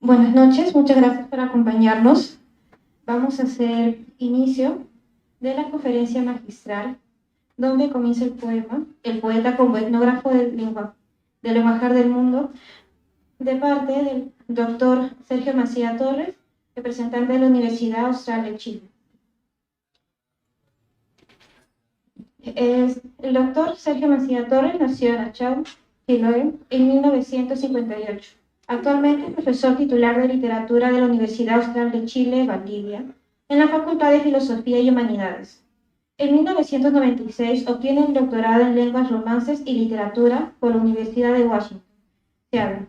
Buenas noches, muchas gracias por acompañarnos. Vamos a hacer inicio de la conferencia magistral, donde comienza el poema, El poeta como etnógrafo del lenguajar del mundo, de parte del doctor Sergio Macía Torres, representante de la Universidad Austral de Chile. El doctor Sergio Macía Torres nació en Achau, Chiloé, en 1958. Actualmente es profesor titular de literatura de la Universidad Austral de Chile, Valdivia, en la Facultad de Filosofía y Humanidades. En 1996 obtiene el doctorado en lenguas, romances y literatura por la Universidad de Washington, Seattle.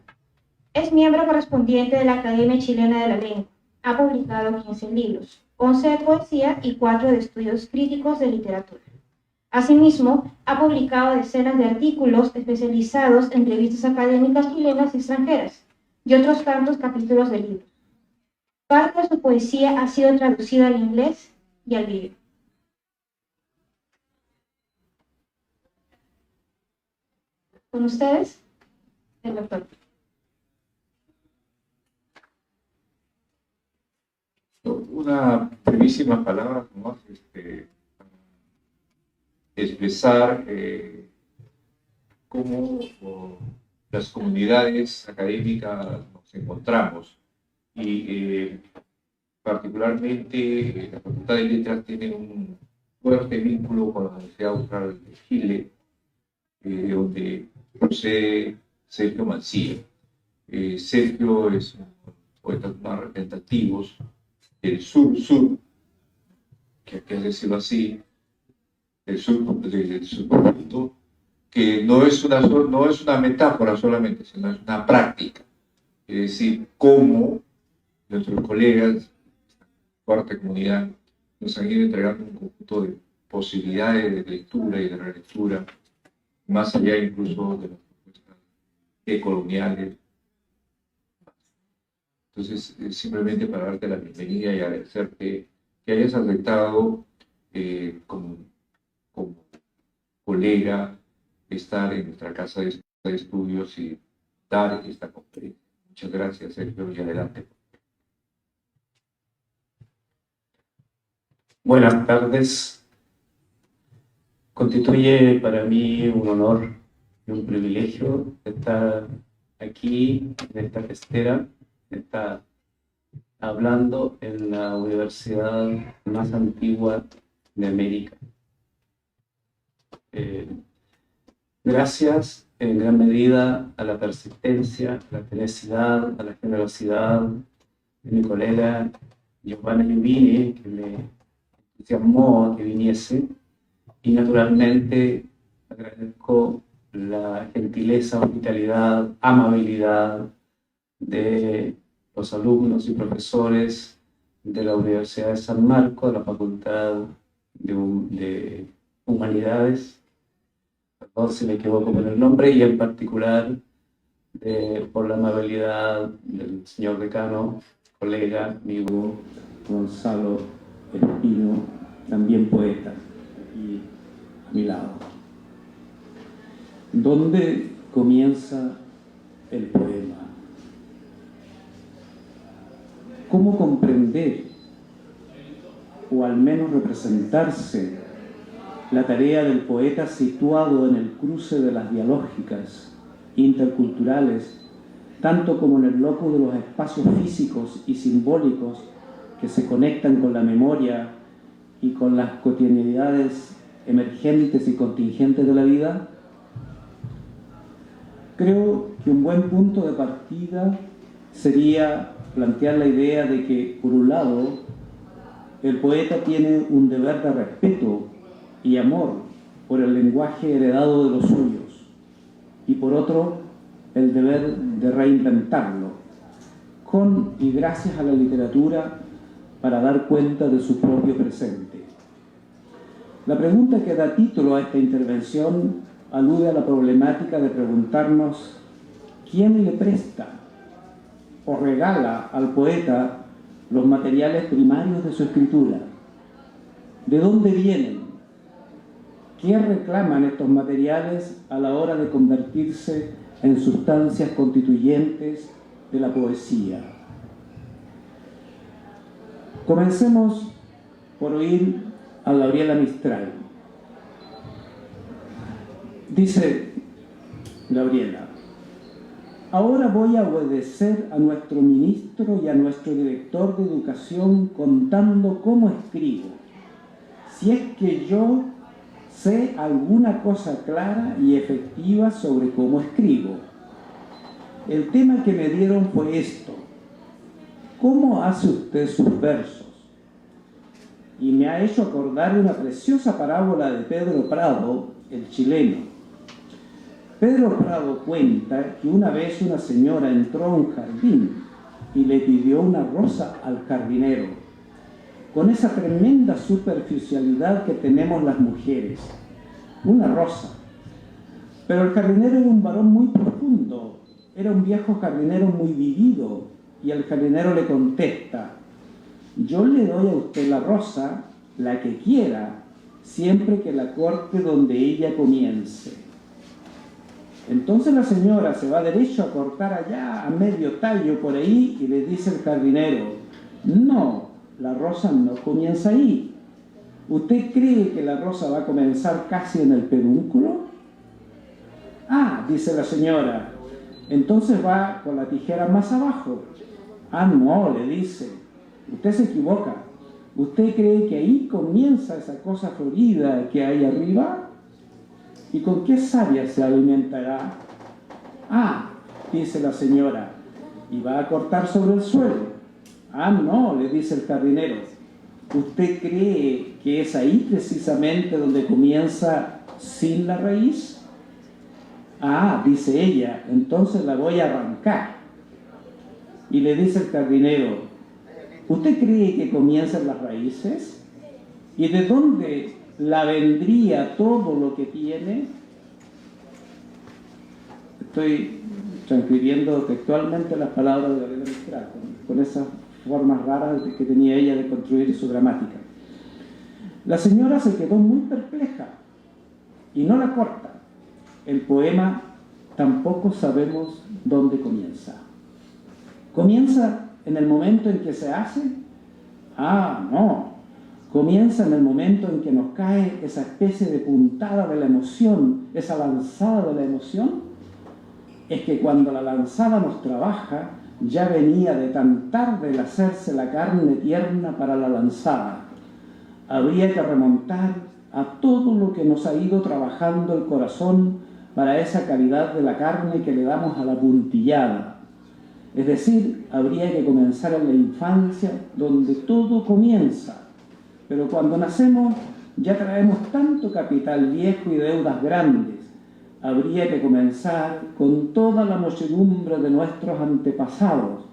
Es miembro correspondiente de la Academia Chilena de la Lengua. Ha publicado 15 libros, 11 de poesía y 4 de estudios críticos de literatura. Asimismo, ha publicado decenas de artículos especializados en revistas académicas chilenas y extranjeras, y otros tantos capítulos de libros. Parte de su poesía ha sido traducida al inglés y al vídeo. Con ustedes, el doctor. Una brevísima palabra, ¿no? Expresar cómo las comunidades académicas nos encontramos y particularmente la Facultad de Letras tiene un fuerte vínculo con la Universidad Austral de Chile, donde procede Sergio Macía. Sergio es uno de los poetas más representativos del sur, que hay que decirlo así, del sur profundo, que no es una metáfora solamente, sino es una práctica. Es decir, cómo nuestros colegas de esta cuarta comunidad nos han ido entregando un conjunto de posibilidades de lectura y de relectura, más allá incluso de las propuestas coloniales. Entonces, simplemente para darte la bienvenida y agradecerte que hayas aceptado como colega estar en nuestra casa de estudios y dar esta conferencia. Muchas gracias, Sergio, y adelante. Buenas tardes. Constituye para mí un honor y un privilegio estar aquí en esta festera, estar hablando en la universidad más antigua de América. Gracias en gran medida a la persistencia, a la tenacidad, a la generosidad de mi colega Giovanna Giuvini, que me entusiasmó a que viniese, y naturalmente agradezco la gentileza, hospitalidad, amabilidad de los alumnos y profesores de la Universidad de San Marcos, de la Facultad de Humanidades, perdón si me equivoco con el nombre, y en particular por la amabilidad del señor decano, colega, amigo Gonzalo Espino, también poeta, aquí a mi lado. ¿Dónde comienza el poema? ¿Cómo comprender, o al menos representarse, la tarea del poeta situado en el cruce de las dialógicas interculturales, tanto como en el locus de los espacios físicos y simbólicos que se conectan con la memoria y con las cotidianidades emergentes y contingentes de la vida? Creo que un buen punto de partida sería plantear la idea de que, por un lado, el poeta tiene un deber de respeto y amor por el lenguaje heredado de los suyos, y por otro, el deber de reinventarlo, con y gracias a la literatura, para dar cuenta de su propio presente. La pregunta que da título a esta intervención alude a la problemática de preguntarnos quién le presta o regala al poeta los materiales primarios de su escritura, de dónde vienen, qué reclaman estos materiales a la hora de convertirse en sustancias constituyentes de la poesía. Comencemos por oír a Gabriela Mistral. Dice Gabriela: ahora voy a obedecer a nuestro ministro y a nuestro director de educación contando cómo escribo, si es que yo sé alguna cosa clara y efectiva sobre cómo escribo. El tema que me dieron fue esto: ¿cómo hace usted sus versos? Y me ha hecho acordar de una preciosa parábola de Pedro Prado, el chileno. Pedro Prado cuenta que una vez una señora entró a un jardín y le pidió una rosa al jardinero, con esa tremenda superficialidad que tenemos las mujeres, una rosa. Pero el jardinero era un varón muy profundo, era un viejo jardinero muy vivido, y el jardinero le contesta: yo le doy a usted la rosa, la que quiera, siempre que la corte donde ella comience. Entonces la señora se va derecho a cortar allá, a medio tallo por ahí, y le dice el jardinero: no, la rosa no comienza ahí. ¿Usted cree que la rosa va a comenzar casi en el pedúnculo? Ah, dice la señora, entonces va con la tijera más abajo. Ah, no, le dice, usted se equivoca. ¿Usted cree que ahí comienza esa cosa florida que hay arriba? ¿Y con qué savia se alimentará? Ah, dice la señora, y va a cortar sobre el suelo. Ah, no, le dice el jardinero, ¿usted cree que es ahí precisamente donde comienza sin la raíz? Ah, dice ella, entonces la voy a arrancar. Y le dice el jardinero: ¿usted cree que comienzan las raíces? ¿Y de dónde la vendría todo lo que tiene? Estoy transcribiendo textualmente las palabras de Gabriela Mistral, con esas formas raras que tenía ella de construir su gramática. La señora se quedó muy perpleja y no la corta. El poema tampoco sabemos dónde comienza. ¿Comienza en el momento en que se hace? Ah, no. Comienza en el momento en que nos cae esa especie de puntada de la emoción, esa lanzada de la emoción. Es que cuando la lanzada nos trabaja, ya venía de tan tarde el hacerse la carne tierna para la lanzada. Habría que remontar a todo lo que nos ha ido trabajando el corazón para esa calidad de la carne que le damos a la puntillada. Es decir, habría que comenzar en la infancia, donde todo comienza. Pero cuando nacemos ya traemos tanto capital viejo y deudas grandes. Habría que comenzar con toda la muchedumbre de nuestros antepasados.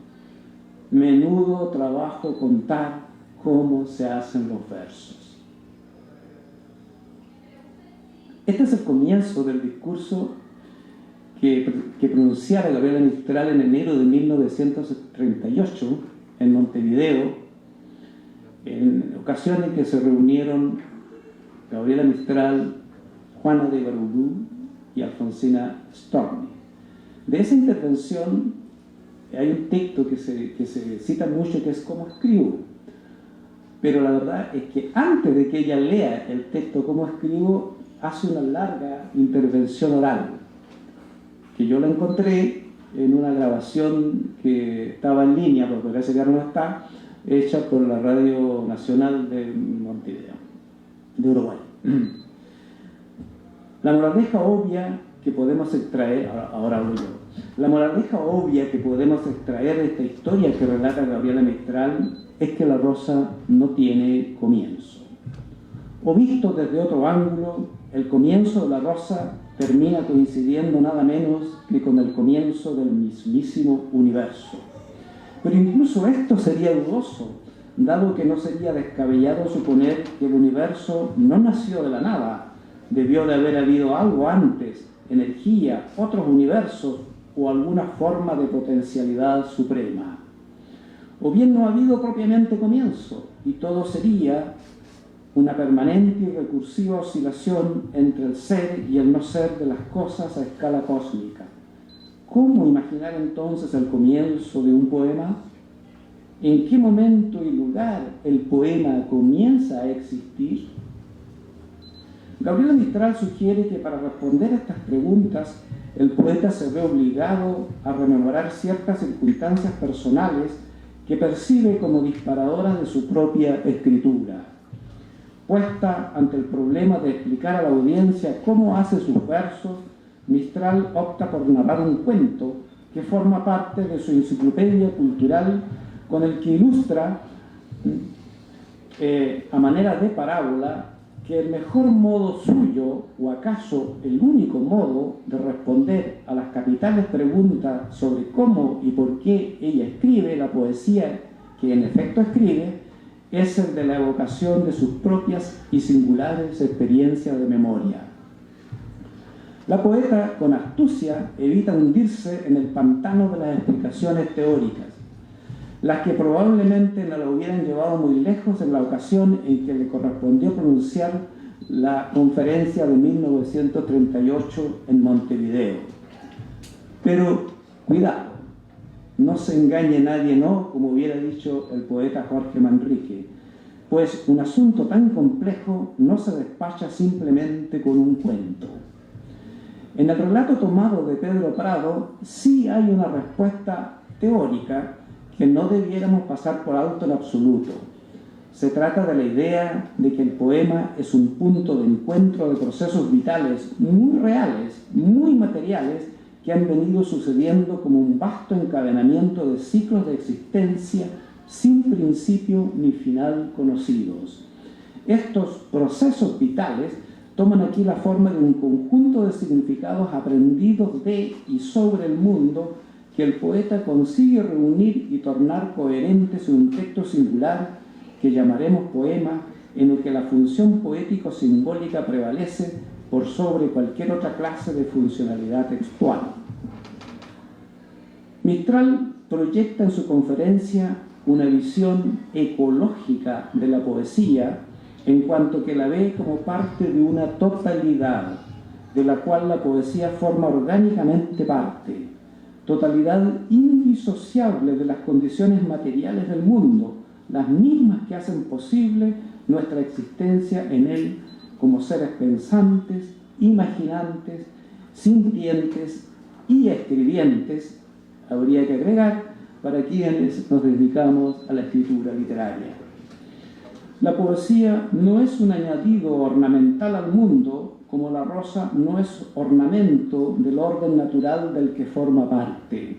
Menudo trabajo contar cómo se hacen los versos. Este es el comienzo del discurso que pronunciara Gabriela Mistral en enero de 1938 en Montevideo, en ocasión en que se reunieron Gabriela Mistral, Juana de Ibarbourou y Alfonsina Storni. De esa intervención hay un texto que se cita mucho, que es ¿Cómo escribo? Pero la verdad es que antes de que ella lea el texto ¿Cómo escribo?, hace una larga intervención oral, que yo la encontré en una grabación que estaba en línea, porque parece que ya no está, hecha por la Radio Nacional de Montevideo, de Uruguay. La moraleja obvia que podemos extraer, ahora hablo yo, la moraleja obvia que podemos extraer de esta historia que relata Gabriela Mistral es que la rosa no tiene comienzo. O visto desde otro ángulo, el comienzo de la rosa termina coincidiendo nada menos que con el comienzo del mismísimo universo. Pero incluso esto sería dudoso, dado que no sería descabellado suponer que el universo no nació de la nada, debió de haber habido algo antes, energía, otros universos o alguna forma de potencialidad suprema. O bien no ha habido propiamente comienzo, y todo sería una permanente y recursiva oscilación entre el ser y el no ser de las cosas a escala cósmica. ¿Cómo imaginar entonces el comienzo de un poema? ¿En qué momento y lugar el poema comienza a existir? Gabriela Mistral sugiere que para responder a estas preguntas, el poeta se ve obligado a rememorar ciertas circunstancias personales que percibe como disparadoras de su propia escritura. Puesta ante el problema de explicar a la audiencia cómo hace sus versos, Mistral opta por narrar un cuento que forma parte de su enciclopedia cultural, con el que ilustra a manera de parábola que el mejor modo suyo, o acaso el único modo de responder a las capitales preguntas sobre cómo y por qué ella escribe la poesía que en efecto escribe, es el de la evocación de sus propias y singulares experiencias de memoria. La poeta, con astucia, evita hundirse en el pantano de las explicaciones teóricas, las que probablemente no la hubieran llevado muy lejos en la ocasión en que le correspondió pronunciar la conferencia de 1938 en Montevideo. Pero, cuidado, no se engañe nadie, no, como hubiera dicho el poeta Jorge Manrique, pues un asunto tan complejo no se despacha simplemente con un cuento. En el relato tomado de Pedro Prado sí hay una respuesta teórica que no debiéramos pasar por alto en absoluto. Se trata de la idea de que el poema es un punto de encuentro de procesos vitales muy reales, muy materiales, que han venido sucediendo como un vasto encadenamiento de ciclos de existencia sin principio ni final conocidos. Estos procesos vitales toman aquí la forma de un conjunto de significados aprendidos de y sobre el mundo que el poeta consigue reunir y tornar coherentes en un texto singular que llamaremos poema, en el que la función poético-simbólica prevalece por sobre cualquier otra clase de funcionalidad textual. Mistral proyecta en su conferencia una visión ecológica de la poesía, en cuanto que la ve como parte de una totalidad, de la cual la poesía forma orgánicamente parte, totalidad indisociable de las condiciones materiales del mundo, las mismas que hacen posible nuestra existencia en él como seres pensantes, imaginantes, sintientes y escribientes, habría que agregar, para quienes nos dedicamos a la escritura literaria. La poesía no es un añadido ornamental al mundo, como la rosa no es ornamento del orden natural del que forma parte.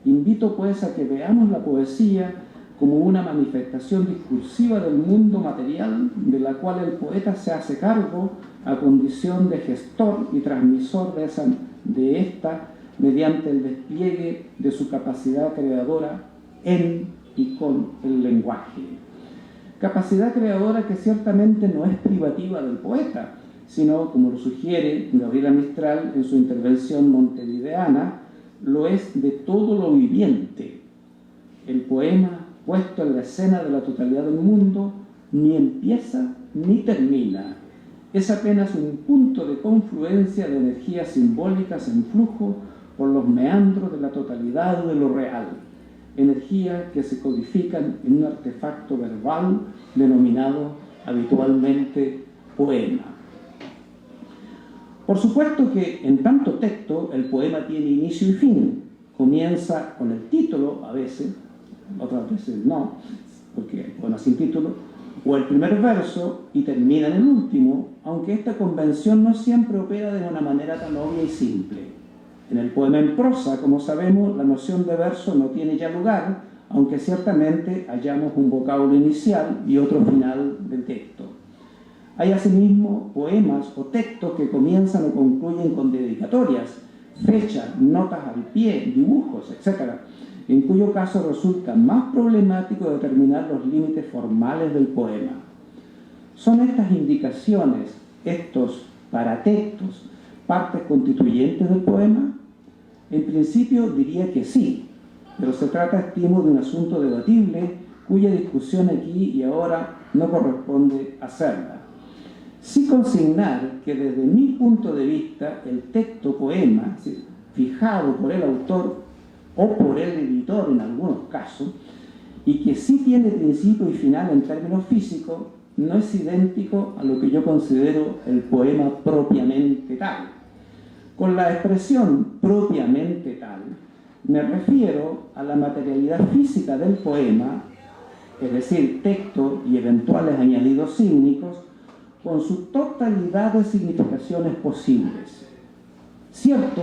Invito pues a que veamos la poesía como una manifestación discursiva del mundo material, de la cual el poeta se hace cargo a condición de gestor y transmisor de esta mediante el despliegue de su capacidad creadora en y con el lenguaje. Capacidad creadora que ciertamente no es privativa del poeta, sino, como lo sugiere Gabriela Mistral en su intervención montevideana, lo es de todo lo viviente. El poema, puesto en la escena de la totalidad del mundo, ni empieza ni termina. Es apenas un punto de confluencia de energías simbólicas en flujo por los meandros de la totalidad de lo real, energías que se codifican en un artefacto verbal denominado habitualmente poema. Por supuesto que en tanto texto el poema tiene inicio y fin. Comienza con el título a veces, otras veces no, porque hay poemas sin título, o el primer verso y termina en el último, aunque esta convención no siempre opera de una manera tan obvia y simple. En el poema en prosa, como sabemos, la noción de verso no tiene ya lugar, aunque ciertamente hallamos un vocablo inicial y otro final del texto. Hay asimismo poemas o textos que comienzan o concluyen con dedicatorias, fechas, notas al pie, dibujos, etc., en cuyo caso resulta más problemático determinar los límites formales del poema. ¿Son estas indicaciones, estos paratextos, partes constituyentes del poema? En principio diría que sí, pero se trata, estimo, de un asunto debatible cuya discusión aquí y ahora no corresponde hacerla. Sí consignar que desde mi punto de vista el texto poema, fijado por el autor o por el editor en algunos casos, y que sí tiene principio y final en términos físicos, no es idéntico a lo que yo considero el poema propiamente tal. Con la expresión propiamente tal, me refiero a la materialidad física del poema, es decir, texto y eventuales añadidos sígnicos, con su totalidad de significaciones posibles. Cierto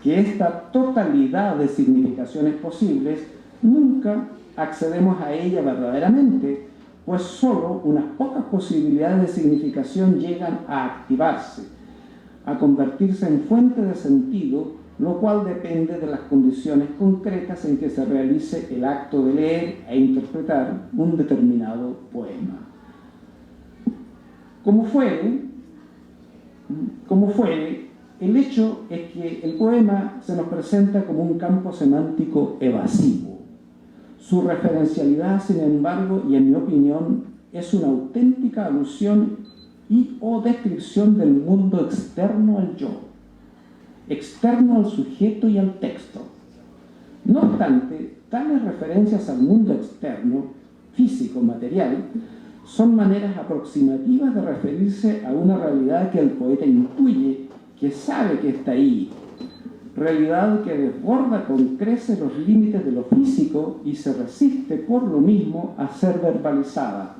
que esta totalidad de significaciones posibles nunca accedemos a ella verdaderamente, pues solo unas pocas posibilidades de significación llegan a activarse, a convertirse en fuente de sentido, lo cual depende de las condiciones concretas en que se realice el acto de leer e interpretar un determinado poema. Como fuere, el hecho es que el poema se nos presenta como un campo semántico evasivo. Su referencialidad, sin embargo, y en mi opinión, es una auténtica alusión y o descripción del mundo externo al yo, externo al sujeto y al texto. No obstante, tales referencias al mundo externo, físico, material, son maneras aproximativas de referirse a una realidad que el poeta intuye, que sabe que está ahí, realidad que desborda con creces los límites de lo físico y se resiste por lo mismo a ser verbalizada,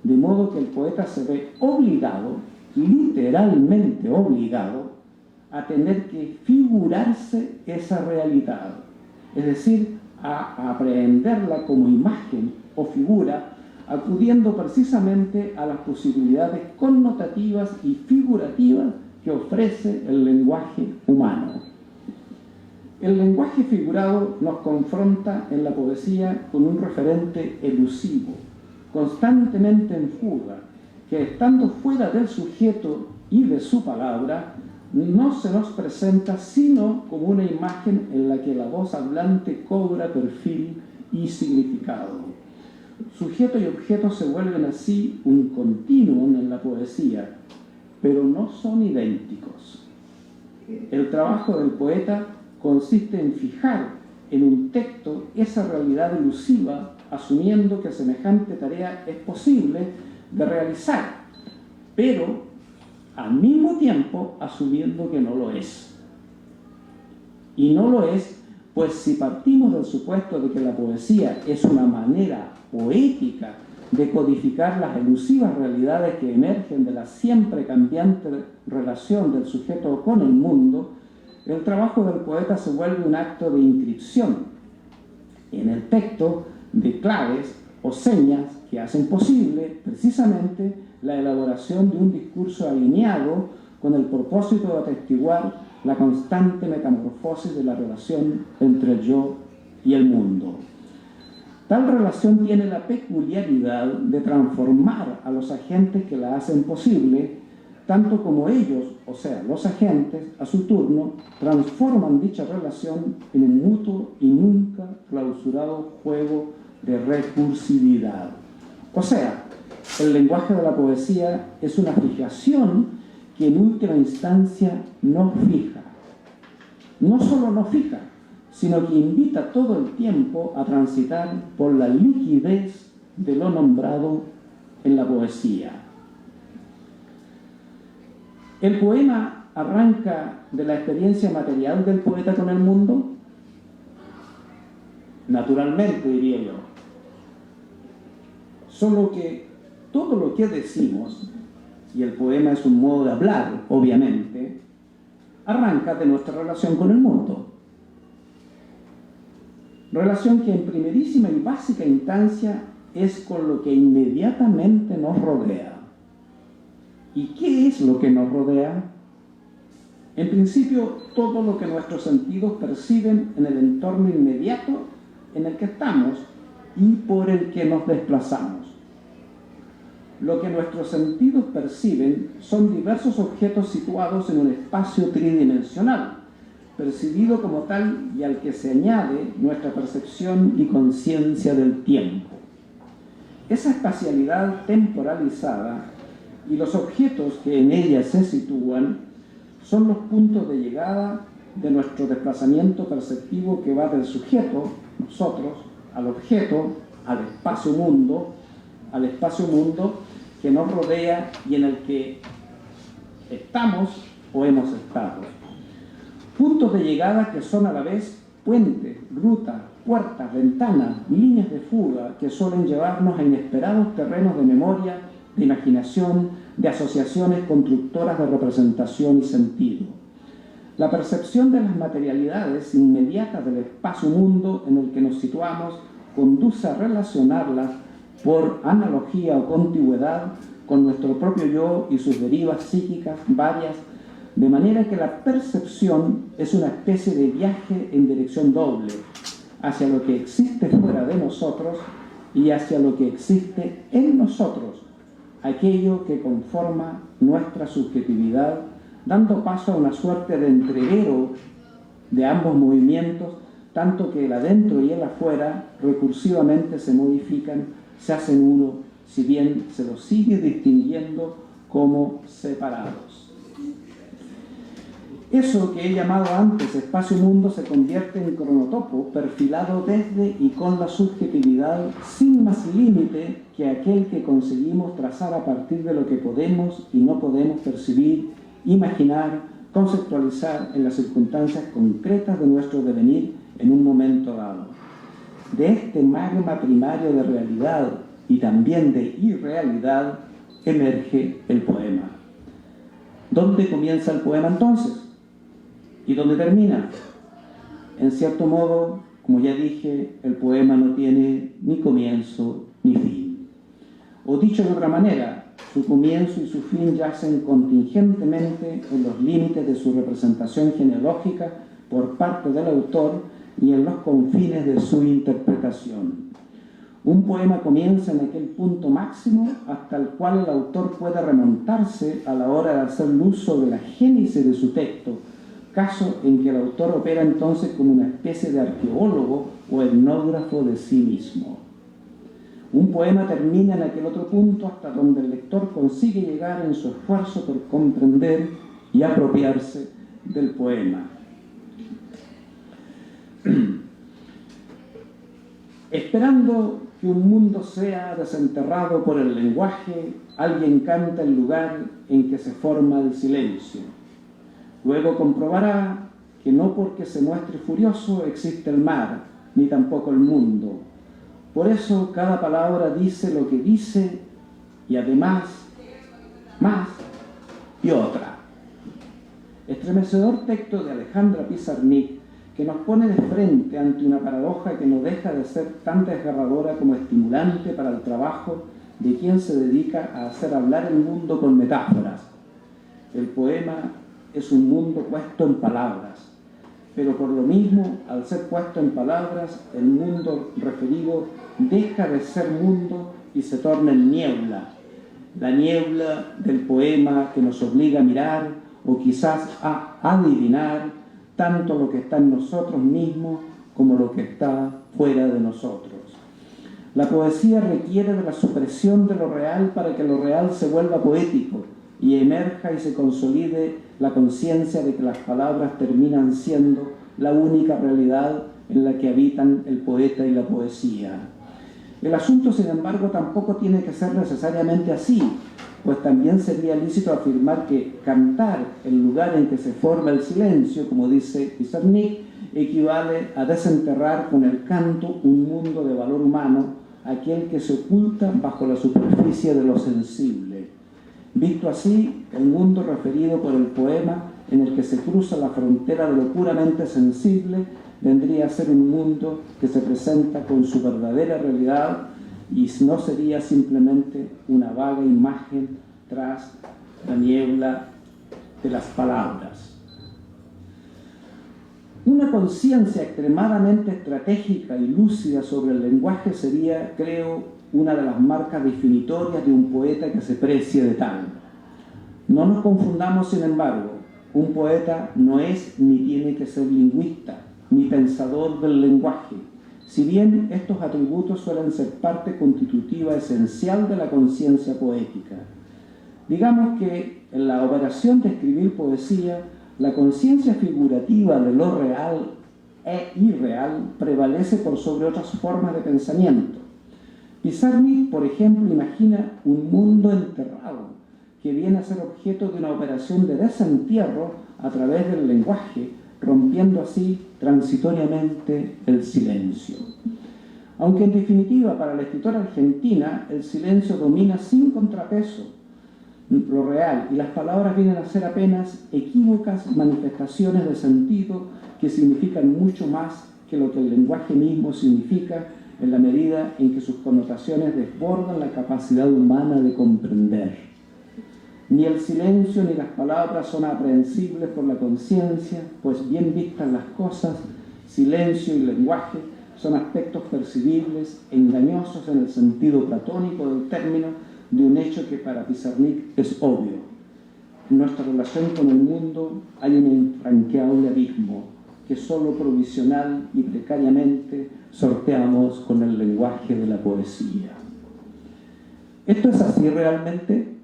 de modo que el poeta se ve obligado, literalmente obligado, a tener que figurarse esa realidad, es decir, a aprehenderla como imagen o figura, acudiendo precisamente a las posibilidades connotativas y figurativas que ofrece el lenguaje humano. El lenguaje figurado nos confronta en la poesía con un referente elusivo, constantemente en fuga, que estando fuera del sujeto y de su palabra, no se nos presenta sino como una imagen en la que la voz hablante cobra perfil y significado. Sujeto y objeto se vuelven así un continuum en la poesía, pero no son idénticos. El trabajo del poeta consiste en fijar en un texto esa realidad elusiva, asumiendo que semejante tarea es posible de realizar, pero al mismo tiempo asumiendo que no lo es. Y no lo es, pues si partimos del supuesto de que la poesía es una manera poética de codificar las elusivas realidades que emergen de la siempre cambiante relación del sujeto con el mundo, el trabajo del poeta se vuelve un acto de inscripción en el texto de claves o señas que hacen posible precisamente la elaboración de un discurso alineado con el propósito de atestiguar la constante metamorfosis de la relación entre el yo y el mundo. Tal relación tiene la peculiaridad de transformar a los agentes que la hacen posible, tanto como ellos, o sea, los agentes, a su turno, transforman dicha relación en un mutuo y nunca clausurado juego de recursividad. O sea, el lenguaje de la poesía es una fijación que en última instancia no fija. No solo no fija, sino que invita todo el tiempo a transitar por la liquidez de lo nombrado en la poesía. ¿El poema arranca de la experiencia material del poeta con el mundo? Naturalmente, diría yo. Solo que todo lo que decimos, y el poema es un modo de hablar, obviamente, arranca de nuestra relación con el mundo. Relación que en primerísima y básica instancia es con lo que inmediatamente nos rodea. ¿Y qué es lo que nos rodea? En principio, todo lo que nuestros sentidos perciben en el entorno inmediato en el que estamos y por el que nos desplazamos. Lo que nuestros sentidos perciben son diversos objetos situados en un espacio tridimensional, percibido como tal y al que se añade nuestra percepción y conciencia del tiempo. Esa espacialidad temporalizada y los objetos que en ella se sitúan son los puntos de llegada de nuestro desplazamiento perceptivo que va del sujeto, nosotros, al objeto, al espacio-mundo que nos rodea y en el que estamos o hemos estado. Puntos de llegada que son a la vez puentes, rutas, puertas, ventanas, líneas de fuga que suelen llevarnos a inesperados terrenos de memoria, de imaginación, de asociaciones constructoras de representación y sentido. La percepción de las materialidades inmediatas del espacio-mundo en el que nos situamos conduce a relacionarlas por analogía o contigüedad con nuestro propio yo y sus derivas psíquicas varias, de manera que la percepción es una especie de viaje en dirección doble, hacia lo que existe fuera de nosotros y hacia lo que existe en nosotros, aquello que conforma nuestra subjetividad, dando paso a una suerte de entrevero de ambos movimientos, tanto que el adentro y el afuera recursivamente se modifican, se hacen uno, si bien se los sigue distinguiendo como separados. Eso que he llamado antes espacio-mundo se convierte en cronotopo, perfilado desde y con la subjetividad sin más límite que aquel que conseguimos trazar a partir de lo que podemos y no podemos percibir, imaginar, conceptualizar en las circunstancias concretas de nuestro devenir en un momento dado. De este magma primario de realidad y también de irrealidad emerge el poema. ¿Dónde comienza el poema entonces? ¿Y dónde termina? En cierto modo, como ya dije, el poema no tiene ni comienzo ni fin. O dicho de otra manera, su comienzo y su fin yacen contingentemente en los límites de su representación genealógica por parte del autor y en los confines de su interpretación. Un poema comienza en aquel punto máximo hasta el cual el autor puede remontarse a la hora de hacer uso de la génesis de su texto, caso en que el autor opera entonces como una especie de arqueólogo o etnógrafo de sí mismo. Un poema termina en aquel otro punto hasta donde el lector consigue llegar en su esfuerzo por comprender y apropiarse del poema. Esperando que un mundo sea desenterrado por el lenguaje, alguien canta el lugar en que se forma el silencio. Luego comprobará que no porque se muestre furioso existe el mar, ni tampoco el mundo. Por eso cada palabra dice lo que dice y además, más y otra. Estremecedor texto de Alejandra Pizarnik que nos pone de frente ante una paradoja que no deja de ser tan desgarradora como estimulante para el trabajo de quien se dedica a hacer hablar el mundo con metáforas. El poema es un mundo puesto en palabras, pero por lo mismo, al ser puesto en palabras, el mundo referido deja de ser mundo y se torna en niebla. La niebla del poema que nos obliga a mirar o quizás a adivinar tanto lo que está en nosotros mismos como lo que está fuera de nosotros. La poesía requiere de la supresión de lo real para que lo real se vuelva poético y emerja y se consolide la conciencia de que las palabras terminan siendo la única realidad en la que habitan el poeta y la poesía. El asunto, sin embargo, tampoco tiene que ser necesariamente así, pues también sería lícito afirmar que cantar el lugar en que se forma el silencio, como dice Pizarnik, equivale a desenterrar con el canto un mundo de valor humano, aquel que se oculta bajo la superficie de lo sensible. Visto así, el mundo referido por el poema, en el que se cruza la frontera de lo puramente sensible, vendría a ser un mundo que se presenta con su verdadera realidad y no sería simplemente una vaga imagen tras la niebla de las palabras. Una conciencia extremadamente estratégica y lúcida sobre el lenguaje sería, creo, una de las marcas definitorias de un poeta que se precie de tal. No nos confundamos, sin embargo, un poeta no es ni tiene que ser lingüista, ni pensador del lenguaje, si bien estos atributos suelen ser parte constitutiva esencial de la conciencia poética. Digamos que en la operación de escribir poesía, la conciencia figurativa de lo real e irreal prevalece por sobre otras formas de pensamiento. Pizarnik, por ejemplo, imagina un mundo enterrado que viene a ser objeto de una operación de desentierro a través del lenguaje, rompiendo así transitoriamente el silencio. Aunque en definitiva para la escritora argentina el silencio domina sin contrapeso lo real y las palabras vienen a ser apenas equívocas manifestaciones de sentido que significan mucho más que lo que el lenguaje mismo significa en la medida en que sus connotaciones desbordan la capacidad humana de comprender. Ni el silencio ni las palabras son aprehensibles por la conciencia, pues bien vistas las cosas, silencio y lenguaje son aspectos percibibles, engañosos en el sentido platónico del término, de un hecho que para Pizarnik es obvio. En nuestra relación con el mundo hay un infranqueable abismo que solo provisional y precariamente sorteamos con el lenguaje de la poesía. ¿Esto es así realmente?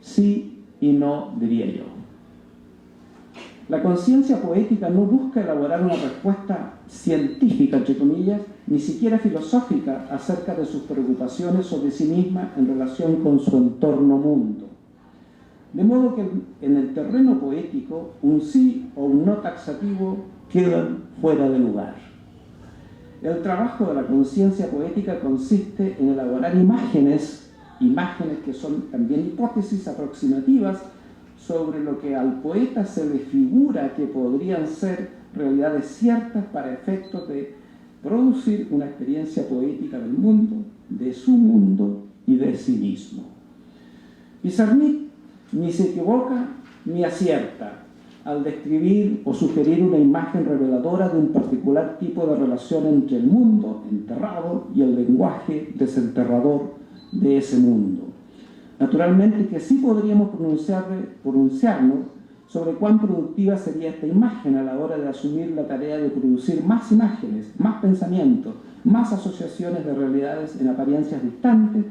Sí y no, diría yo. La conciencia poética no busca elaborar una respuesta científica, entre comillas, ni siquiera filosófica acerca de sus preocupaciones sobre sí misma en relación con su entorno mundo. De modo que en el terreno poético, un sí o un no taxativo quedan fuera de lugar. El trabajo de la conciencia poética consiste en elaborar imágenes que son también hipótesis aproximativas sobre lo que al poeta se le figura que podrían ser realidades ciertas para efectos de producir una experiencia poética del mundo, de su mundo y de sí mismo. Pizarnik ni se equivoca ni acierta al describir o sugerir una imagen reveladora de un particular tipo de relación entre el mundo enterrado y el lenguaje desenterrador de ese mundo. Naturalmente que sí podríamos pronunciarnos sobre cuán productiva sería esta imagen a la hora de asumir la tarea de producir más imágenes, más pensamientos, más asociaciones de realidades en apariencias distantes,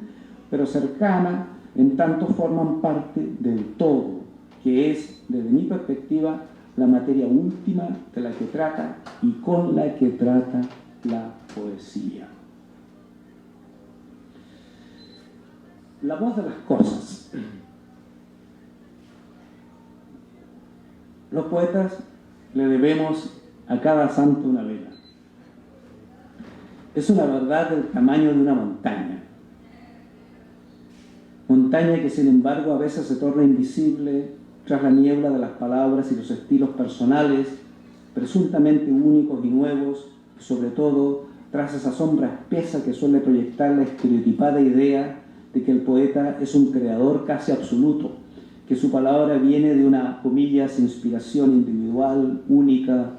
pero cercanas, en tanto forman parte del todo, que es, desde mi perspectiva, la materia última de la que trata y con la que trata la poesía. La voz de las cosas. Los poetas le debemos a cada santo una vela. Es una verdad del tamaño de una montaña. Montaña que sin embargo a veces se torna invisible tras la niebla de las palabras y los estilos personales, presuntamente únicos y nuevos, y sobre todo tras esa sombra espesa que suele proyectar la estereotipada idea de que el poeta es un creador casi absoluto, que su palabra viene de una, comillas, inspiración individual, única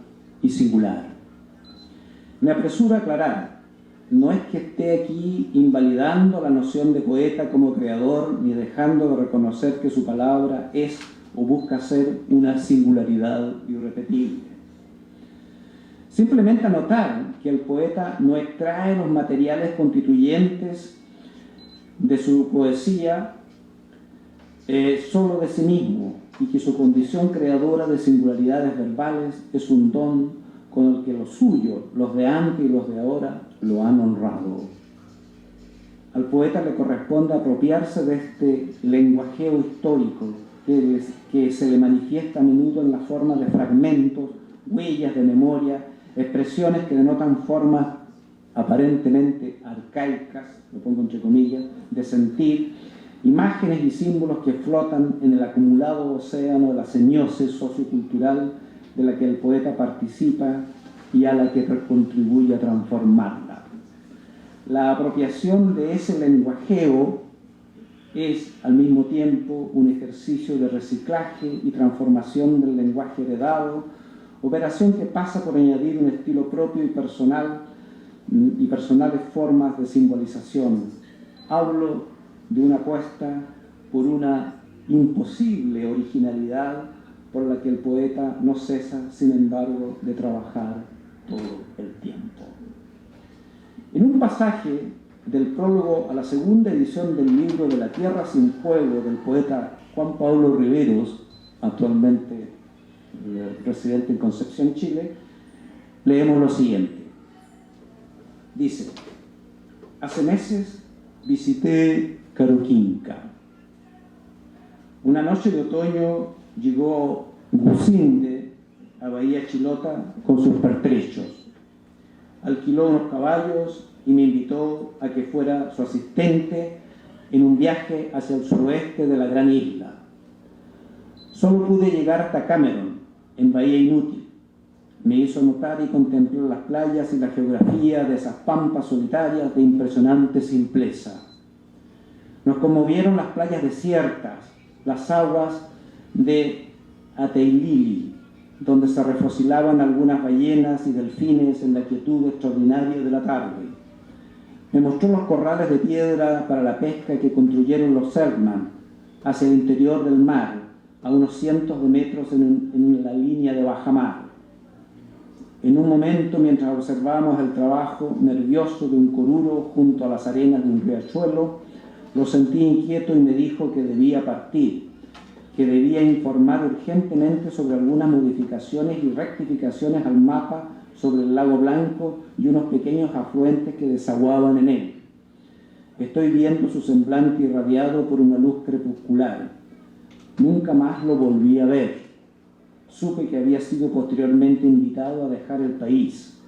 y singular. Me apresuro a aclarar, no es que esté aquí invalidando la noción de poeta como creador, ni dejando de reconocer que su palabra es o busca ser una singularidad irrepetible. Simplemente anotar que el poeta no extrae los materiales constituyentes de su poesía solo de sí mismo, y que su condición creadora de singularidades verbales es un don con el que los suyos, los de antes y los de ahora, lo han honrado. Al poeta le corresponde apropiarse de este lenguajeo histórico que se le manifiesta a menudo en la forma de fragmentos, huellas de memoria, expresiones que denotan formas aparentemente arcaicas, lo pongo entre comillas, de sentir, imágenes y símbolos que flotan en el acumulado océano de la semiosis sociocultural de la que el poeta participa y a la que contribuye a transformarla. La apropiación de ese lenguajeo es al mismo tiempo un ejercicio de reciclaje y transformación del lenguaje heredado, operación que pasa por añadir un estilo propio y personales formas de simbolización. Hablo de una apuesta por una imposible originalidad por la que el poeta no cesa, sin embargo, de trabajar todo el tiempo. En un pasaje del prólogo a la segunda edición del libro de La Tierra sin Fuego del poeta Juan Pablo Riveros, actualmente residente en Concepción, Chile, leemos lo siguiente. Dice: Hace meses visité Caruquinca. Una noche de otoño llegó Gusinde a Bahía Chilota con sus pertrechos. Alquiló unos caballos y me invitó a que fuera su asistente en un viaje hacia el suroeste de la gran isla. Solo pude llegar hasta Cameron, en Bahía Inútil. Me hizo notar y contemplar las playas y la geografía de esas pampas solitarias de impresionante simpleza. Nos conmovieron las playas desiertas, las aguas de Ateilili, donde se refocilaban algunas ballenas y delfines en la quietud extraordinaria de la tarde. Me mostró los corrales de piedra para la pesca que construyeron los Selkman hacia el interior del mar, a unos cientos de metros en la línea de bajamar. En un momento, mientras observábamos el trabajo nervioso de un coruro junto a las arenas de un riachuelo, lo sentí inquieto y me dijo que debía partir, que debía informar urgentemente sobre algunas modificaciones y rectificaciones al mapa sobre el lago Blanco y unos pequeños afluentes que desaguaban en él. Estoy viendo su semblante irradiado por una luz crepuscular. Nunca más lo volví a ver. Supe que había sido posteriormente invitado a dejar el país.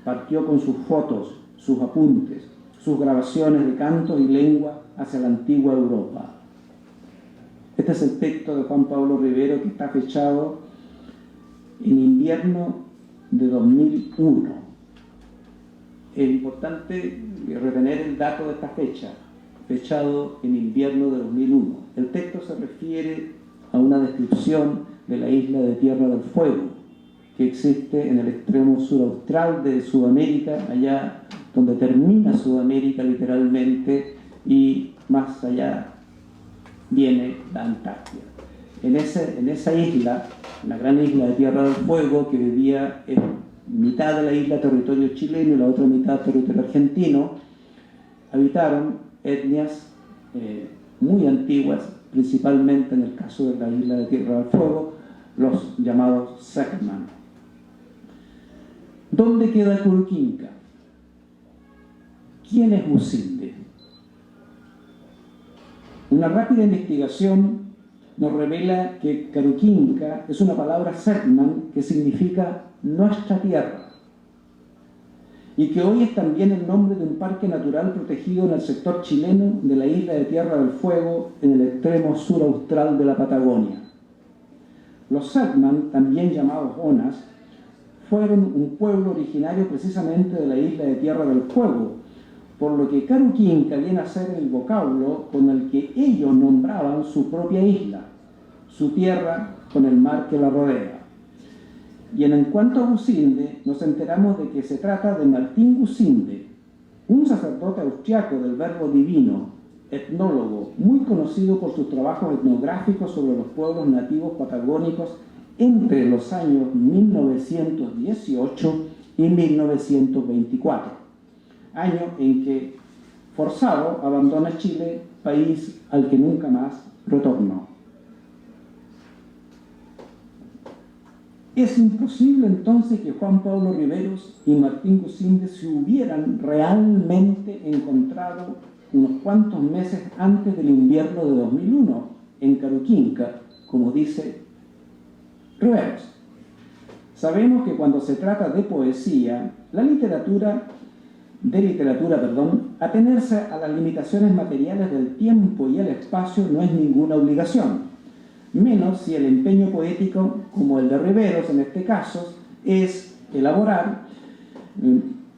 Partió con sus fotos, sus apuntes, sus grabaciones de cantos y lengua hacia la antigua Europa. Este es el texto de Juan Pablo Rivero, que está fechado en invierno de 2001. Es importante retener el dato de esta fecha, fechado en invierno de 2001. El texto se refiere a una descripción de la isla de Tierra del Fuego, que existe en el extremo suraustral de Sudamérica, allá donde termina Sudamérica literalmente, y más allá viene la Antártida. En esa isla, la gran isla de Tierra del Fuego, que vivía en mitad de la isla territorio chileno y la otra mitad territorio argentino, habitaron etnias muy antiguas, principalmente en el caso de la isla de Tierra del Fuego, los llamados Selkman. ¿Dónde queda Caruquinca? ¿Quién es Gusinde? Una rápida investigación nos revela que Caruquinca es una palabra Selkman que significa nuestra tierra, y que hoy es también el nombre de un parque natural protegido en el sector chileno de la isla de Tierra del Fuego, en el extremo suraustral de la Patagonia. Los Selkman, también llamados Onas, fueron un pueblo originario precisamente de la isla de Tierra del Fuego, por lo que Caruquinca viene a ser el vocablo con el que ellos nombraban su propia isla, su tierra con el mar que la rodea. Y en cuanto a Gusinde, nos enteramos de que se trata de Martín Gusinde, un sacerdote austriaco del Verbo Divino, etnólogo, muy conocido por sus trabajos etnográficos sobre los pueblos nativos patagónicos entre los años 1918 y 1924, año en que, forzado, abandona Chile, país al que nunca más retornó. Es imposible entonces que Juan Pablo Riveros y Martín Gusinde se hubieran realmente encontrado unos cuantos meses antes del invierno de 2001 en Caruquinca, como dice Riveros. Sabemos que cuando se trata de poesía, atenerse a las limitaciones materiales del tiempo y el espacio no es ninguna obligación, menos si el empeño poético, como el de Riveros en este caso, es elaborar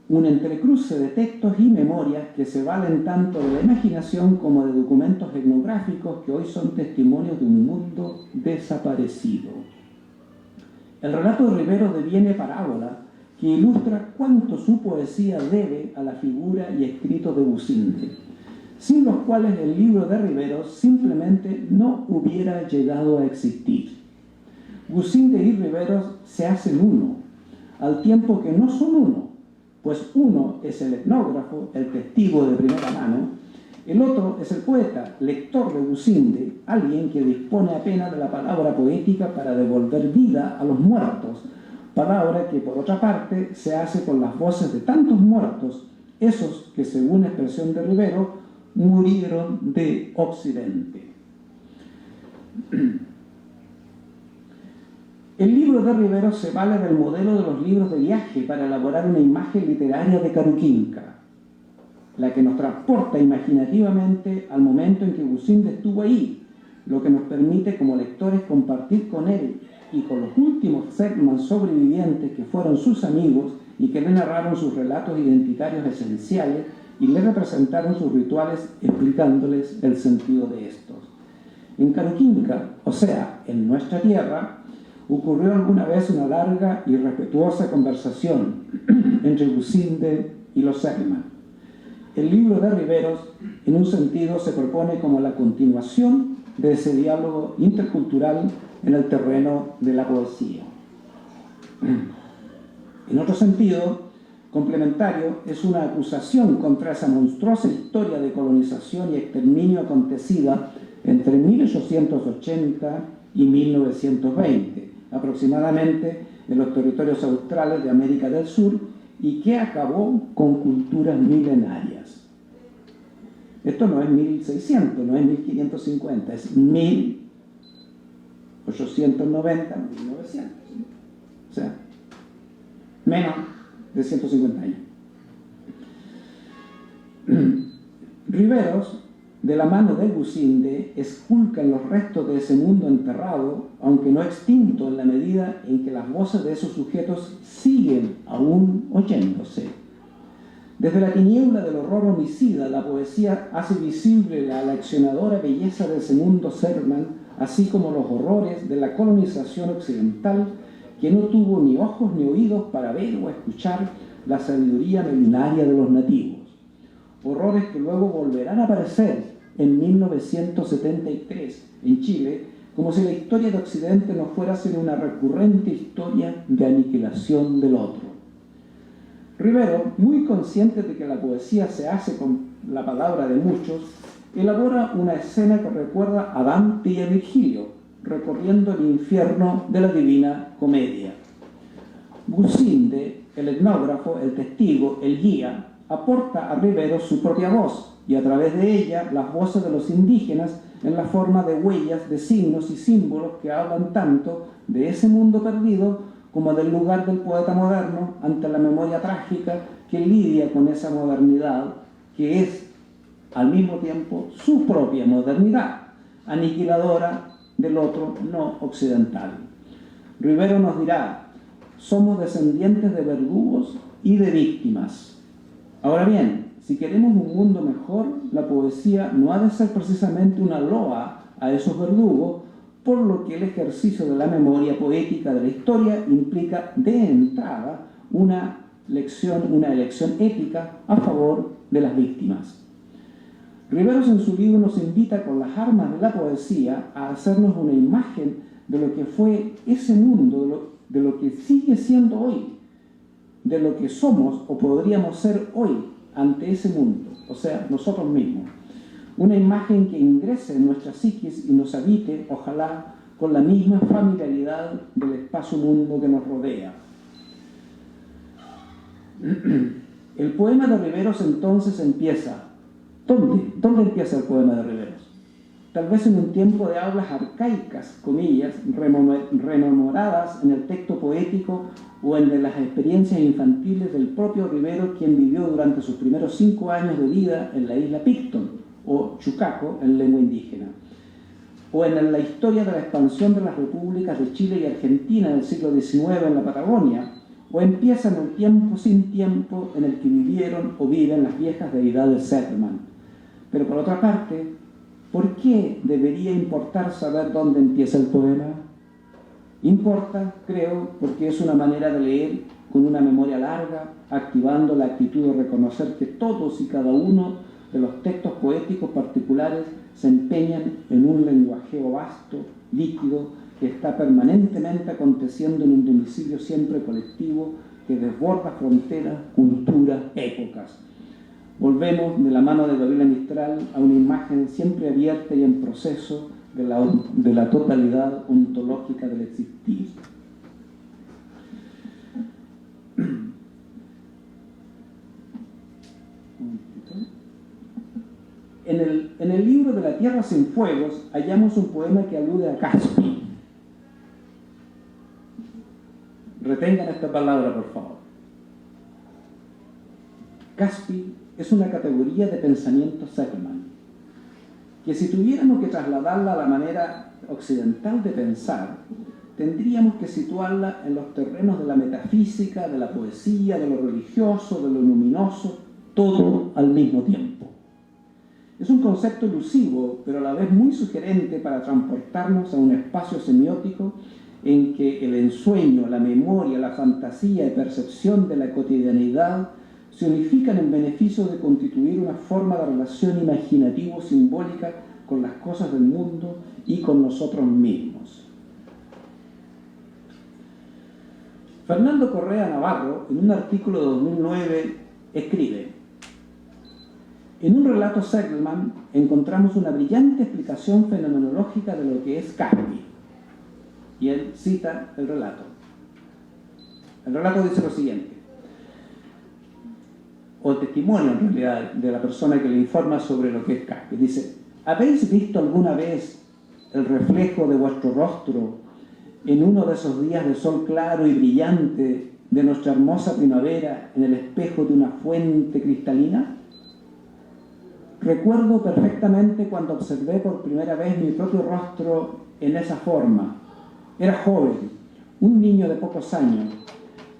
un entrecruce de textos y memorias que se valen tanto de la imaginación como de documentos etnográficos que hoy son testimonios de un mundo desaparecido. El relato de Riveros deviene parábola que ilustra cuánto su poesía debe a la figura y escritos de Gusinde, sin los cuales el libro de Riveros simplemente no hubiera llegado a existir. Gusinde y Riveros se hacen uno, al tiempo que no son uno, pues uno es el etnógrafo, el testigo de primera mano, el otro es el poeta, lector de Gusinde, alguien que dispone apenas de la palabra poética para devolver vida a los muertos, palabra que por otra parte se hace con las voces de tantos muertos esos que, según expresión de Rivero, murieron de Occidente. El libro de Rivero se vale del modelo de los libros de viaje para elaborar una imagen literaria de Caruquinca, la que nos transporta imaginativamente al momento en que Gusinde estuvo ahí, lo que nos permite como lectores compartir con él y con los últimos Selkman sobrevivientes que fueron sus amigos y que le narraron sus relatos identitarios esenciales y le representaron sus rituales explicándoles el sentido de estos. En Caruquinca, o sea, en nuestra tierra, ocurrió alguna vez una larga y respetuosa conversación entre Gusinde y los Selkman. El libro de Riveros, en un sentido, se propone como la continuación de ese diálogo intercultural en el terreno de la poesía. En otro sentido, complementario, es una acusación contra esa monstruosa historia de colonización y exterminio acontecida entre 1880 y 1920, aproximadamente en los territorios australes de América del Sur, y que acabó con culturas milenarias. Esto no es 1600, no es 1550, es 1890, 1900. O sea, menos de 150 años. Riveros, de la mano de Gusinde, esculcan los restos de ese mundo enterrado, aunque no extinto, en la medida en que las voces de esos sujetos siguen aún oyéndose. Desde la tiniebla del horror homicida, la poesía hace visible la aleccionadora belleza de ese mundo Selkman, así como los horrores de la colonización occidental, que no tuvo ni ojos ni oídos para ver o escuchar la sabiduría milenaria de los nativos. Horrores que luego volverán a aparecer en 1973 en Chile, como si la historia de Occidente no fuera sino una recurrente historia de aniquilación del otro. Rivero, muy consciente de que la poesía se hace con la palabra de muchos, elabora una escena que recuerda a Dante y a Virgilio, recorriendo el infierno de la Divina Comedia. Gusinde, el etnógrafo, el testigo, el guía, aporta a Rivero su propia voz y a través de ella las voces de los indígenas en la forma de huellas, de signos y símbolos que hablan tanto de ese mundo perdido como del lugar del poeta moderno ante la memoria trágica que lidia con esa modernidad que es al mismo tiempo su propia modernidad, aniquiladora del otro no occidental. Rivero nos dirá: somos descendientes de verdugos y de víctimas. Ahora bien, si queremos un mundo mejor, la poesía no ha de ser precisamente una loa a esos verdugos, por lo que el ejercicio de la memoria poética de la historia implica de entrada una elección ética a favor de las víctimas. Riveros en su libro nos invita con las armas de la poesía a hacernos una imagen de lo que fue ese mundo, de lo que sigue siendo hoy, de lo que somos o podríamos ser hoy ante ese mundo, o sea, nosotros mismos. Una imagen que ingrese en nuestra psiquis y nos habite, ojalá, con la misma familiaridad del espacio-mundo que nos rodea. El poema de Riveros entonces empieza. ¿Dónde empieza el poema de Riveros? Tal vez en un tiempo de hablas arcaicas, comillas, rememoradas en el texto poético o en de las experiencias infantiles del propio Rivero, quien vivió durante sus primeros 5 años de vida en la isla Picton, o Chucaco, en lengua indígena, o en la historia de la expansión de las repúblicas de Chile y Argentina en el siglo XIX en la Patagonia, o empieza en el tiempo sin tiempo en el que vivieron o viven las viejas deidades Selkman. Pero por otra parte, ¿por qué debería importar saber dónde empieza el poema? Importa, creo, porque es una manera de leer con una memoria larga, activando la actitud de reconocer que todos y cada uno de los textos poéticos particulares se empeñan en un lenguajeo vasto, líquido, que está permanentemente aconteciendo en un domicilio siempre colectivo que desborda fronteras, culturas, épocas. Volvemos de la mano de Gabriela Mistral a una imagen siempre abierta y en proceso de la totalidad ontológica del existir. En el libro de La Tierra sin Fuegos hallamos un poema que alude a Caspi. Retengan esta palabra, por favor. Caspi es una categoría de pensamiento Seligman, que si tuviéramos que trasladarla a la manera occidental de pensar, tendríamos que situarla en los terrenos de la metafísica, de la poesía, de lo religioso, de lo luminoso, todo al mismo tiempo. Es un concepto elusivo, pero a la vez muy sugerente para transportarnos a un espacio semiótico en que el ensueño, la memoria, la fantasía y percepción de la cotidianidad se unifican en beneficio de constituir una forma de relación imaginativo-simbólica con las cosas del mundo y con nosotros mismos. Fernando Correa Navarro, en un artículo de 2009, escribe: en un relato Seligman encontramos una brillante explicación fenomenológica de lo que es Caspi. Y él cita el relato. El relato dice lo siguiente, o testimonio en realidad de la persona que le informa sobre lo que es Caspi. Dice: ¿habéis visto alguna vez el reflejo de vuestro rostro en uno de esos días de sol claro y brillante de nuestra hermosa primavera en el espejo de una fuente cristalina? Recuerdo perfectamente cuando observé por primera vez mi propio rostro en esa forma. Era joven, un niño de pocos años.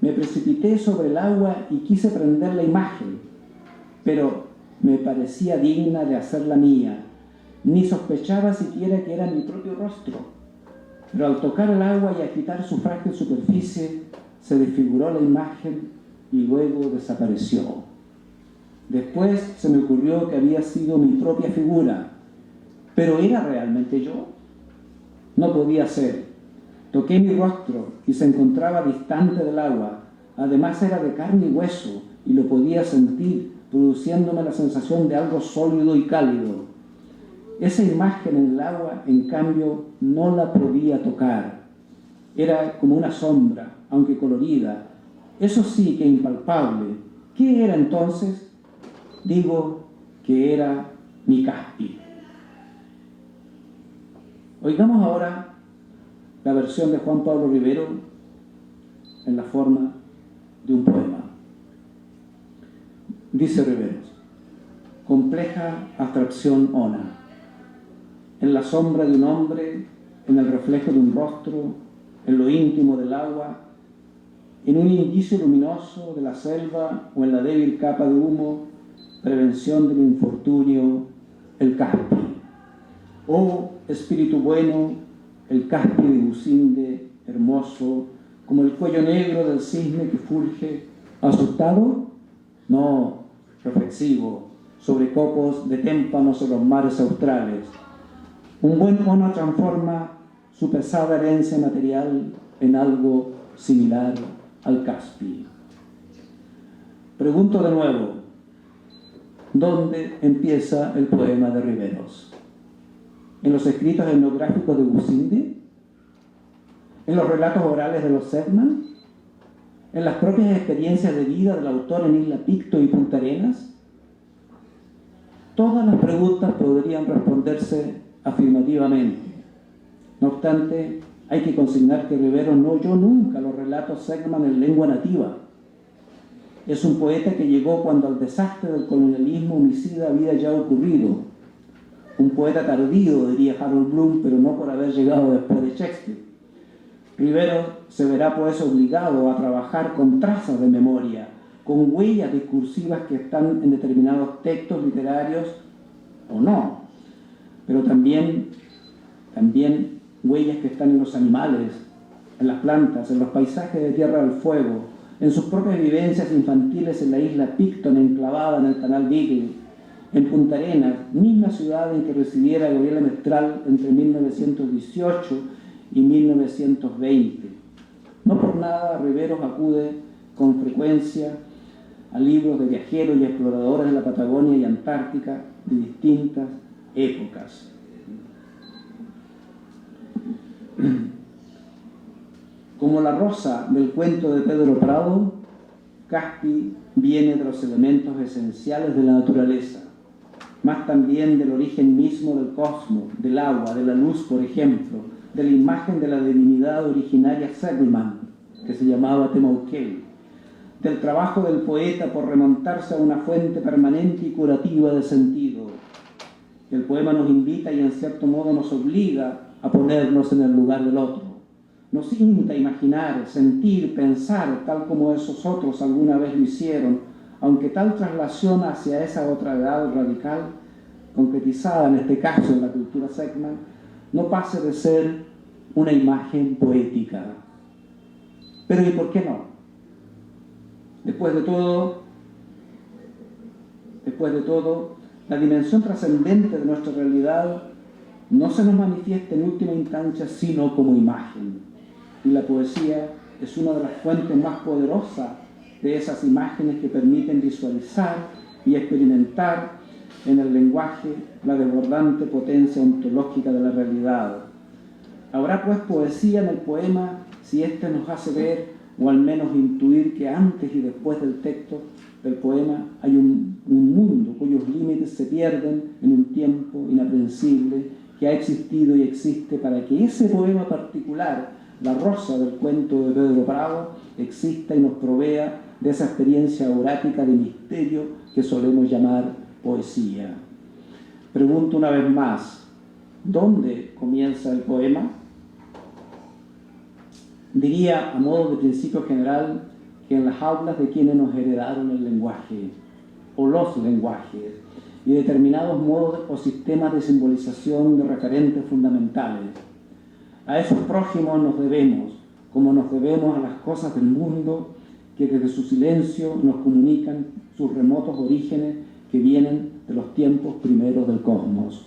Me precipité sobre el agua y quise prender la imagen, pero me parecía digna de hacerla mía. Ni sospechaba siquiera que era mi propio rostro. Pero al tocar el agua y agitar su frágil superficie, se desfiguró la imagen y luego desapareció. Después se me ocurrió que había sido mi propia figura. ¿Pero era realmente yo? No podía ser. Toqué mi rostro y se encontraba distante del agua. Además era de carne y hueso y lo podía sentir, produciéndome la sensación de algo sólido y cálido. Esa imagen en el agua, en cambio, no la podía tocar. Era como una sombra, aunque colorida. Eso sí que impalpable. ¿Qué era entonces? Digo que era mi Caspi. Oigamos ahora la versión de Juan Pablo Rivero en la forma de un poema. Dice Riveros: compleja abstracción ona. En la sombra de un hombre, en el reflejo de un rostro, en lo íntimo del agua, en un indicio luminoso de la selva o en la débil capa de humo, prevención del infortunio, el Caspi. Oh, espíritu bueno, el Caspi de Lucinde, hermoso, como el cuello negro del cisne que fulge. ¿Asustado? No, reflexivo, sobre copos de témpanos en los mares australes. Un buen mono transforma su pesada herencia material en algo similar al Caspi. Pregunto de nuevo, ¿dónde empieza el poema de Riveros? ¿En los escritos etnográficos de Lucinde? ¿En los relatos orales de los Seligman? ¿En las propias experiencias de vida del autor en Isla Picto y Punta Arenas? Todas las preguntas podrían responderse afirmativamente. No obstante, hay que consignar que Riveros no oyó nunca los relatos Seligman en lengua nativa. Es un poeta que llegó cuando el desastre del colonialismo homicida había ya ocurrido. Un poeta tardío, diría Harold Bloom, pero no por haber llegado después de Shakespeare. Riveros se verá pues obligado a trabajar con trazas de memoria, con huellas discursivas que están en determinados textos literarios o no, pero también huellas que están en los animales, en las plantas, en los paisajes de Tierra del Fuego, en sus propias vivencias infantiles en la isla Picton enclavada en el canal Beagle, en Punta Arenas, misma ciudad en que residiera Gabriela Mistral entre 1918 y 1920. No por nada Riveros acude con frecuencia a libros de viajeros y exploradores de la Patagonia y Antártica de distintas épocas. Como la rosa del cuento de Pedro Prado, Caspi viene de los elementos esenciales de la naturaleza. más también del origen mismo del cosmos, del agua, de la luz, por ejemplo, de la imagen de la divinidad originaria Seligman, que se llamaba Temauquel, del trabajo del poeta por remontarse a una fuente permanente y curativa de sentido. El poema nos invita y en cierto modo nos obliga a ponernos en el lugar del otro. Nos invita a imaginar, sentir, pensar, tal como esos otros alguna vez lo hicieron, aunque tal traslación hacia esa otra edad radical, concretizada en este caso en la cultura Seligman, no pase de ser una imagen poética. Pero ¿y por qué no? Después de todo, la dimensión trascendente de nuestra realidad no se nos manifiesta en última instancia sino como imagen. Y la poesía es una de las fuentes más poderosas de esas imágenes que permiten visualizar y experimentar en el lenguaje la desbordante potencia ontológica de la realidad. Habrá pues poesía en el poema si éste nos hace ver o al menos intuir que antes y después del texto del poema hay un mundo cuyos límites se pierden en un tiempo inaprensible que ha existido y existe para que ese poema particular, La Rosa del cuento de Pedro Prado, exista y nos provea de esa experiencia aurática de misterio que solemos llamar poesía. Pregunto una vez más, ¿dónde comienza el poema? Diría a modo de principio general que en las aulas de quienes nos heredaron el lenguaje o los lenguajes y determinados modos o sistemas de simbolización de referentes fundamentales. A esos prójimos nos debemos, como nos debemos a las cosas del mundo que desde su silencio nos comunican sus remotos orígenes que vienen de los tiempos primeros del cosmos.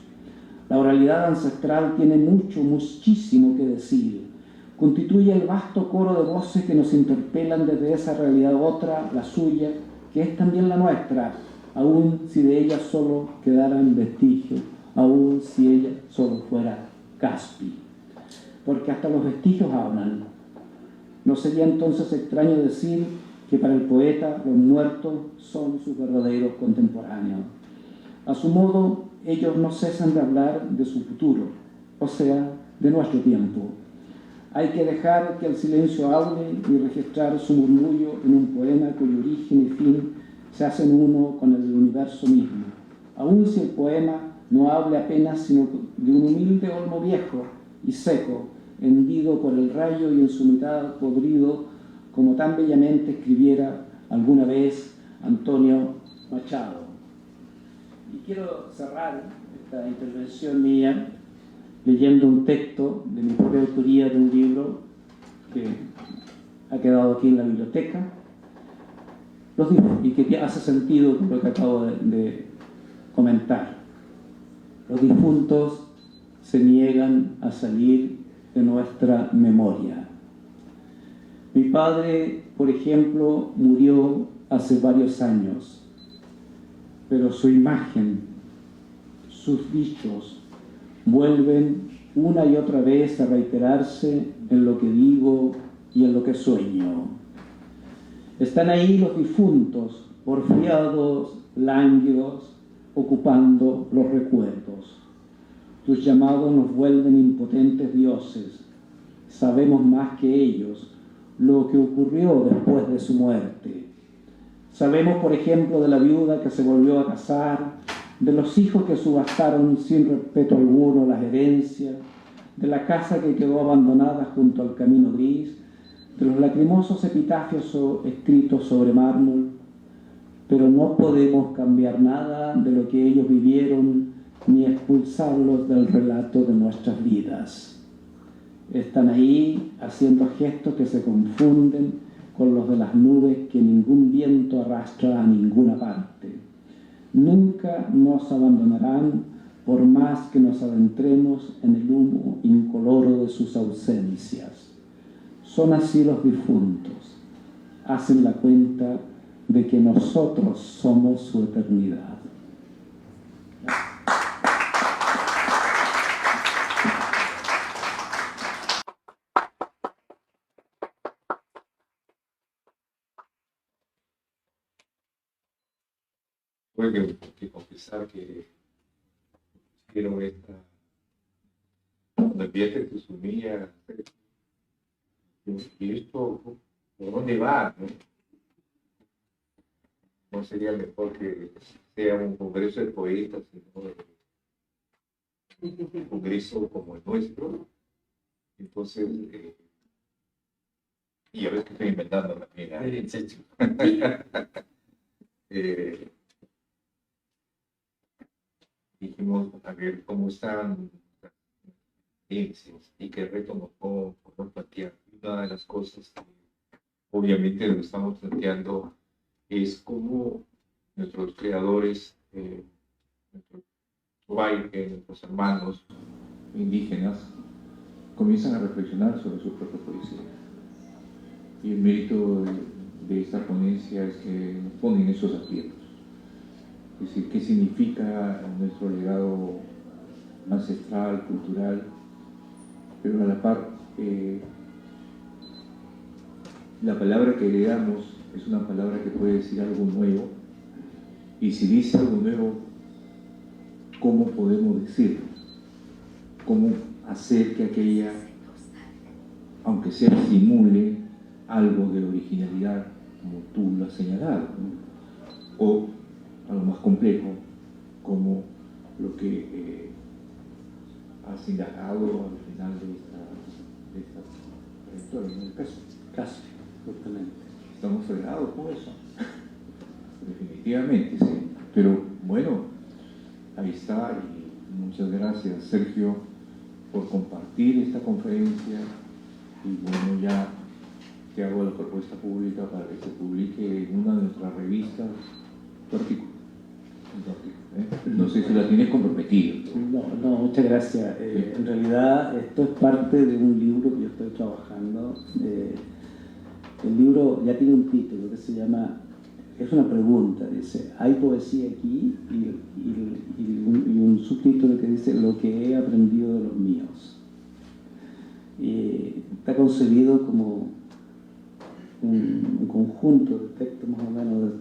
La oralidad ancestral tiene muchísimo que decir. Constituye el vasto coro de voces que nos interpelan desde esa realidad otra, la suya, que es también la nuestra, aun si de ella solo quedaran vestigios, aun si ella solo fuera Caspi. Porque hasta los vestigios hablan. ¿No sería entonces extraño decir que para el poeta los muertos son sus verdaderos contemporáneos? A su modo, ellos no cesan de hablar de su futuro, o sea, de nuestro tiempo. Hay que dejar que el silencio hable y registrar su murmullo en un poema cuyo origen y fin se hacen uno con el universo mismo. Aun si el poema no hable apenas sino de un humilde olmo viejo y seco, hendido por el rayo y en su mitad podrido, como tan bellamente escribiera alguna vez Antonio Machado. Y quiero cerrar esta intervención mía leyendo un texto de mi propia autoría de un libro que ha quedado aquí en la biblioteca y que hace sentido con lo que acabo de comentar. Los difuntos se niegan a salir de nuestra memoria. Mi padre, por ejemplo, murió hace varios años, pero su imagen, sus dichos, vuelven una y otra vez a reiterarse en lo que digo y en lo que sueño. Están ahí los difuntos, porfiados, lánguidos, ocupando los recuerdos. Tus llamados nos vuelven impotentes dioses. Sabemos más que ellos lo que ocurrió después de su muerte. Sabemos, por ejemplo, de la viuda que se volvió a casar, de los hijos que subastaron sin respeto alguno las herencias, de la casa que quedó abandonada junto al camino gris, de los lacrimosos epitafios escritos sobre mármol, pero no podemos cambiar nada de lo que ellos vivieron ni expulsarlos del relato de nuestras vidas. Están ahí haciendo gestos que se confunden con los de las nubes que ningún viento arrastra a ninguna parte. Nunca nos abandonarán por más que nos adentremos en el humo incoloro de sus ausencias. Son así los difuntos. Hacen la cuenta de que nosotros somos su eternidad. Tuve que confesar que hicieron cuando enviaste tu semilla, y esto, ¿por dónde va? ¿No sería mejor que sea un congreso de poetas, sino un congreso como el nuestro? Entonces, y ya ves que estoy inventando también, dijimos, a ver cómo están las experiencias y qué reto nos podemos plantear. Una de las cosas que obviamente lo estamos planteando es cómo nuestros creadores, nuestros nuestros hermanos indígenas, comienzan a reflexionar sobre su propia poesía. Y el mérito de esta ponencia es que nos ponen esos aprietos. Es decir, qué significa nuestro legado ancestral, cultural, pero a la par, la palabra que heredamos es una palabra que puede decir algo nuevo, y si dice algo nuevo, ¿cómo podemos decirlo? ¿Cómo hacer que aquella, aunque sea, simule algo de originalidad, como tú lo has señalado, ¿no? O a lo más complejo, como lo que has indagado al final de esta trayectoria, en el caso. Casi, justamente. Estamos fregados por eso. Definitivamente, sí. Pero bueno, ahí está, y muchas gracias, Sergio, por compartir esta conferencia. Y bueno, ya te hago la propuesta pública para que se publique en una de nuestras revistas tu artículo. No sé si la tienes comprometido. No, muchas gracias. En realidad, esto es parte de un libro que yo estoy trabajando. El libro ya tiene un título que se llama, es una pregunta, dice, ¿hay poesía aquí? Y un subtítulo que dice, lo que he aprendido de los míos. Está concebido como un conjunto de textos más o menos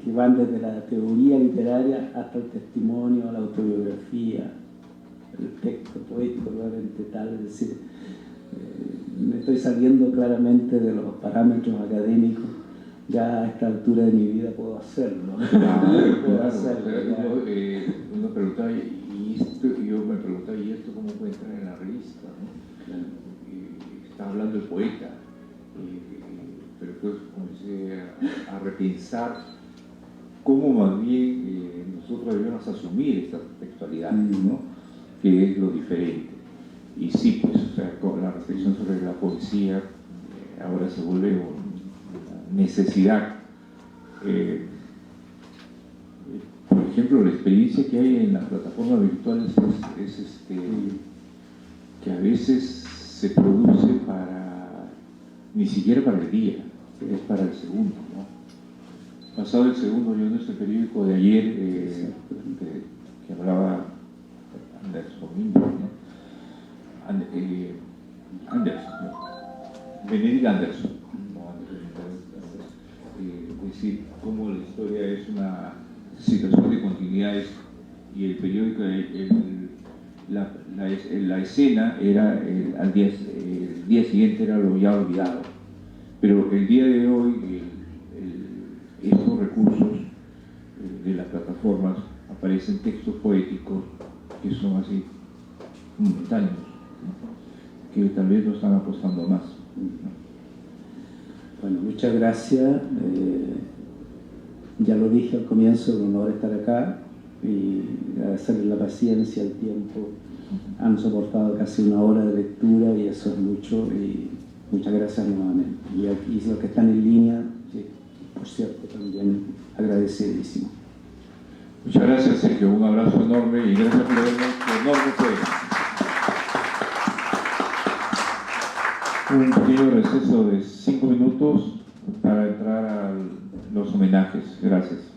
que van desde la teoría literaria hasta el testimonio, la autobiografía, el texto poético realmente tal, es decir, me estoy saliendo claramente de los parámetros académicos, ya a esta altura de mi vida puedo hacerlo. Puedo hacerlo. Uno preguntaba, yo me preguntaba, ¿y esto cómo puede entrar en la revista? ¿No? Claro. Está hablando el poeta. Pero después comencé a repensar cómo más bien nosotros debemos asumir esta textualidad, ¿no? Que es lo diferente. Y sí, pues, o sea, con la reflexión sobre la poesía ahora se vuelve una necesidad. Por ejemplo, la experiencia que hay en las plataformas virtuales es que a veces se produce ni siquiera para el día, es para el segundo, ¿no? Pasado el segundo, yo en este periódico de ayer que hablaba Anderson, ¿no? Anderson, ¿no? Benedict Anderson, ¿no? Es decir, cómo la historia es una situación de continuidades, y el periódico, la escena era el día siguiente era lo ya olvidado, pero el día de hoy estos recursos de las plataformas aparecen textos poéticos que son así momentáneos, ¿no? Que tal vez no están apostando más, ¿no? Bueno, muchas gracias. Ya lo dije al comienzo, es un honor estar acá y agradecerles la paciencia, el tiempo. Han soportado casi una hora de lectura y eso es mucho, y muchas gracias nuevamente. Y aquí los que están en línea, sí, por cierto, también agradecidísimo. Muchas gracias, Sergio, un abrazo enorme y gracias por vernos, enorme fue. Un pequeño receso de 5 minutos para entrar a los homenajes. Gracias.